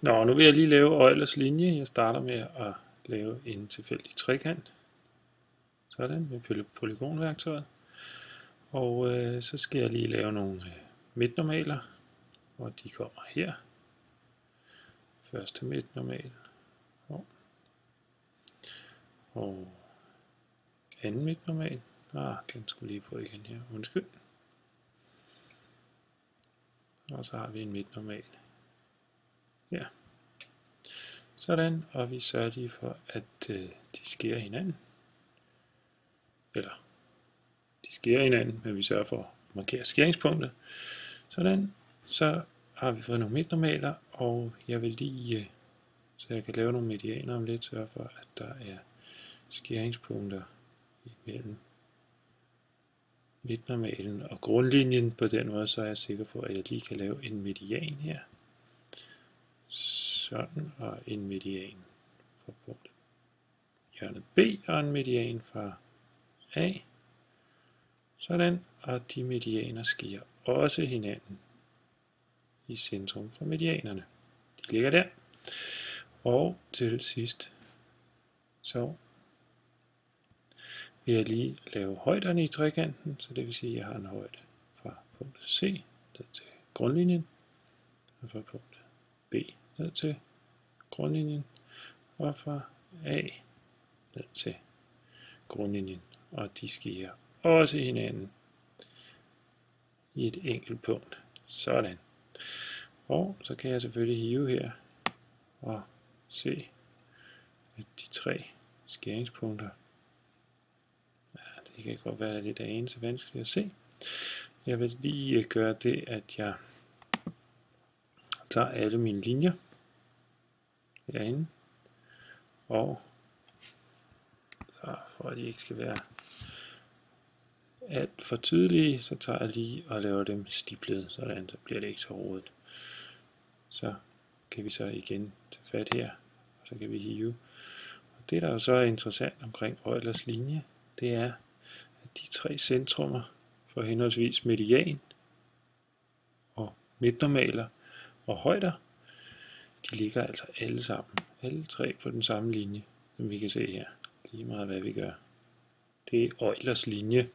Nu vil jeg lige lave Eulers linje. Jeg starter med at lave en tilfældig trekant. Sådan med polygonværktøjet. Og så skal jeg lige lave nogle midtnormaler, og de kommer her. Første midtnormal. Og anden midtnormal. Den skulle lige på igen her. Undskyld. Og så har vi en midtnormal. Ja. Sådan, og vi sørger lige for, at de skærer hinanden. Eller, de skærer hinanden, men vi sørger for at markere skæringspunktet. Sådan, så har vi fået nogle midtnormaler, og jeg vil lige, så jeg kan lave nogle medianer om lidt, sørge for, at der er skæringspunkter imellem midtnormalen og grundlinjen. På den måde, så er jeg sikker på, at jeg lige kan lave en median her. Sådan, og en median fra punktet hjørnet B, og en median fra A. Sådan, og de medianer skærer også hinanden i centrum for medianerne. De ligger der. Og til sidst, så vil jeg lige lave højderne i trekanten, så det vil sige, at jeg har en højde fra punktet C ned til grundlinjen, og fra punktet B ned til grundlinjen, og fra A ned til grundlinjen, og de skærer også hinanden i et enkelt punkt. Sådan. Og så kan jeg selvfølgelig hive her og se, at de tre skæringspunkter, det kan godt være lidt anelse vanskeligt at se. Jeg vil lige gøre det, at jeg tager alle mine linjer herinde, og så for at de ikke skal være alt for tydelige, så tager jeg lige og laver dem stiplede, sådan så bliver det ikke så rodet. Så kan vi så igen tage fat her, og så kan vi hive. Og det der jo så er interessant omkring Eulers linje, det er, at de tre centrummer for henholdsvis median og midtnormaler og højder, de ligger altså alle sammen, alle tre på den samme linje, som vi kan se her, lige meget hvad vi gør. Det er Eulers linje.